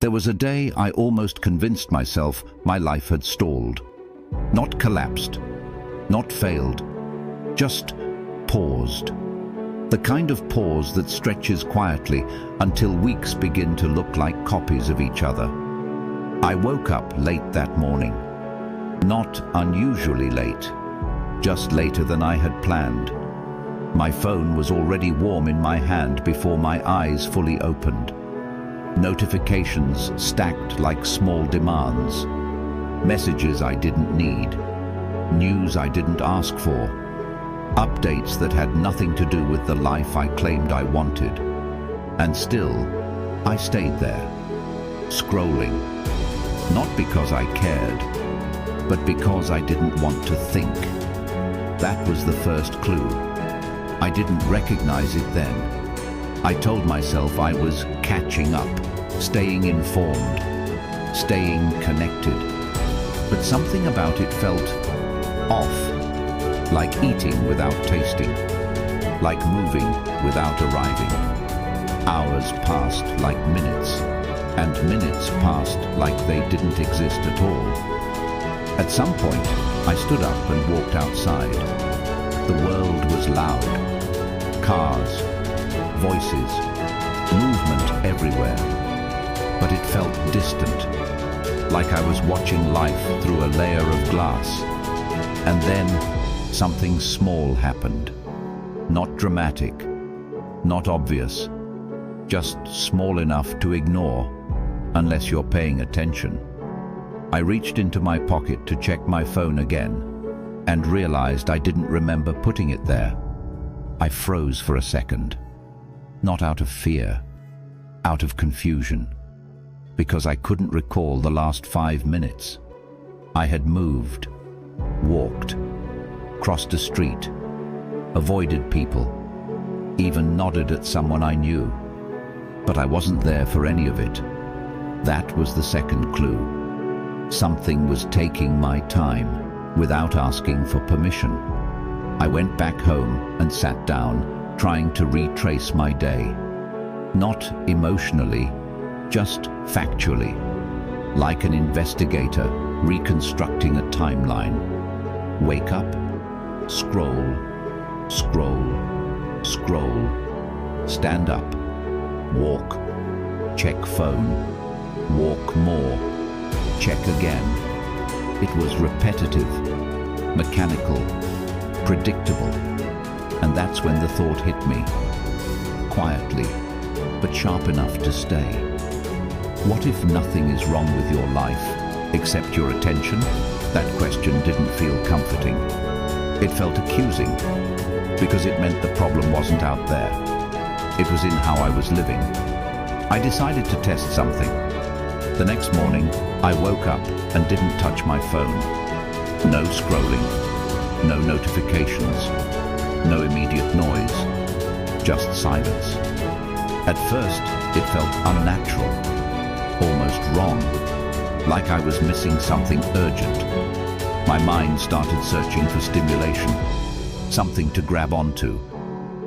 There was a day I almost convinced myself my life had stalled. Not collapsed, not failed, just paused. The kind of pause that stretches quietly until weeks begin to look like copies of each other. I woke up late that morning. Not unusually late, just later than I had planned. My phone was already warm in my hand before my eyes fully opened. Notifications stacked like small demands. Messages I didn't need. News I didn't ask for. Updates that had nothing to do with the life I claimed I wanted. And still, I stayed there, scrolling. Not because I cared, but because I didn't want to think. That was the first clue. I didn't recognize it then. I told myself I was catching up, staying informed, staying connected. But something about it felt off, like eating without tasting, like moving without arriving. Hours passed like minutes, and minutes passed like they didn't exist at all. At some point, I stood up and walked outside. The world was loud. Cars, voices, movement everywhere. But it felt distant, like I was watching life through a layer of glass. And then something small happened. Not dramatic, not obvious, just small enough to ignore, unless you're paying attention. I reached into my pocket to check my phone again, and realized I didn't remember putting it there. I froze for a second, not out of fear, out of confusion, because I couldn't recall the last 5 minutes. I had moved, walked, crossed a street, avoided people, even nodded at someone I knew. But I wasn't there for any of it. That was the second clue. Something was taking my time, without asking for permission. I went back home and sat down, trying to retrace my day. Not emotionally, just factually, like an investigator reconstructing a timeline. Wake up, scroll, scroll, scroll, stand up, walk, check phone, walk more, check again. It was repetitive, mechanical, predictable, and that's when the thought hit me. Quietly, but sharp enough to stay. What if nothing is wrong with your life, except your attention? That question didn't feel comforting. It felt accusing, because it meant the problem wasn't out there. It was in how I was living. I decided to test something. The next morning, I woke up and didn't touch my phone. No scrolling, no notifications, no immediate noise, just silence. At first, it felt unnatural, almost wrong, like I was missing something urgent. My mind started searching for stimulation, something to grab onto,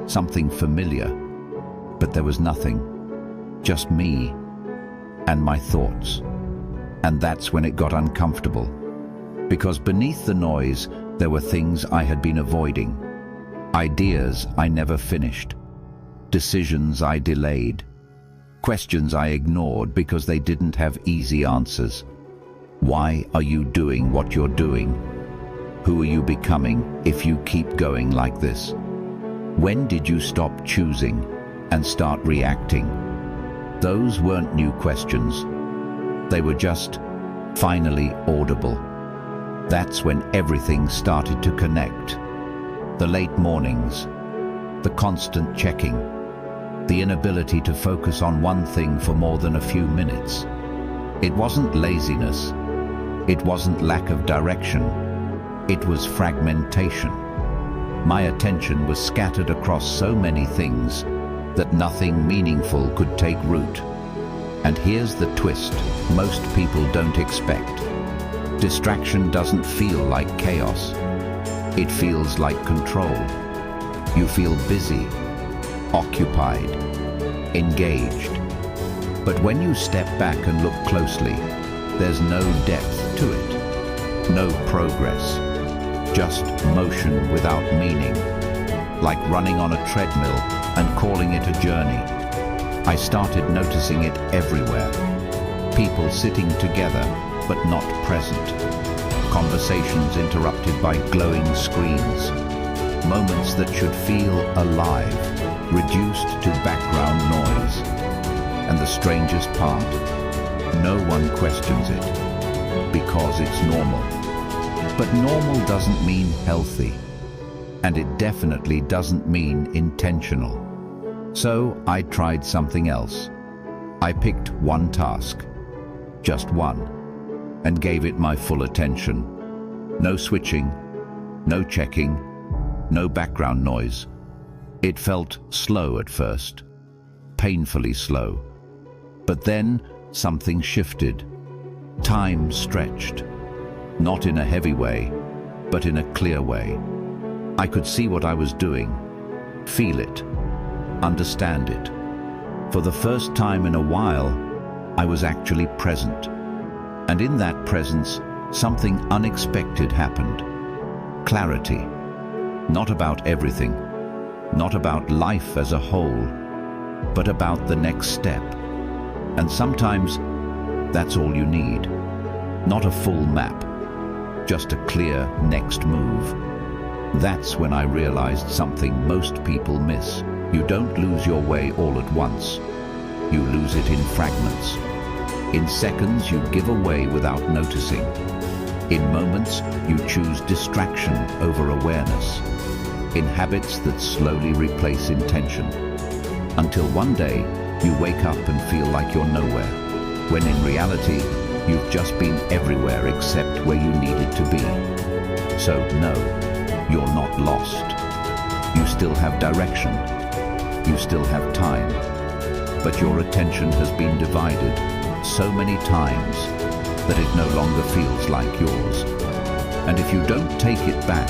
something familiar. But there was nothing, just me and my thoughts. And that's when it got uncomfortable, because beneath the noise, there were things I had been avoiding, ideas I never finished, decisions I delayed, questions I ignored because they didn't have easy answers. Why are you doing what you're doing? Who are you becoming if you keep going like this? When did you stop choosing and start reacting? Those weren't new questions. They were just finally audible. That's when everything started to connect. The late mornings, the constant checking, the inability to focus on one thing for more than a few minutes. It wasn't laziness. It wasn't lack of direction. It was fragmentation. My attention was scattered across so many things that nothing meaningful could take root. And here's the twist most people don't expect. Distraction doesn't feel like chaos. It feels like control. You feel busy, occupied, engaged. But when you step back and look closely, there's no depth to it, no progress, just motion without meaning, like running on a treadmill and calling it a journey. I started noticing it everywhere. People sitting together, but not present. Conversations interrupted by glowing screens. Moments that should feel alive, reduced to background noise. And the strangest part, no one questions it, because it's normal. But normal doesn't mean healthy, and it definitely doesn't mean intentional. So I tried something else. I picked one task, just one, and gave it my full attention. No switching, no checking, no background noise. It felt slow at first, painfully slow. But then something shifted. Time stretched, not in a heavy way, but in a clear way. I could see what I was doing, feel it, understand it. For the first time in a while, I was actually present. And in that presence, something unexpected happened. Clarity. Not about everything, not about life as a whole, but about the next step. And sometimes that's all you need. Not a full map, just a clear next move. That's when I realized something most people miss. You don't lose your way all at once. You lose it in fragments. In seconds you give away without noticing. In moments you choose distraction over awareness. In habits that slowly replace intention. Until one day you wake up and feel like you're nowhere, when in reality you've just been everywhere except where you needed to be. So no, you're not lost. You still have direction. You still have time. But your attention has been divided so many times that it no longer feels like yours. And if you don't take it back,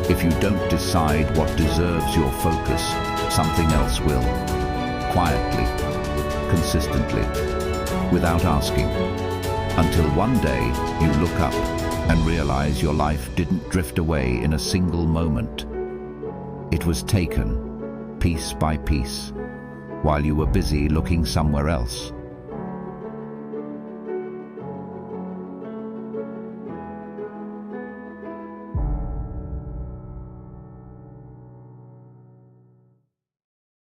if you don't decide what deserves your focus, something else will. Quietly, consistently, without asking. Until one day you look up and realize your life didn't drift away in a single moment. It was taken, piece by piece, while you were busy looking somewhere else.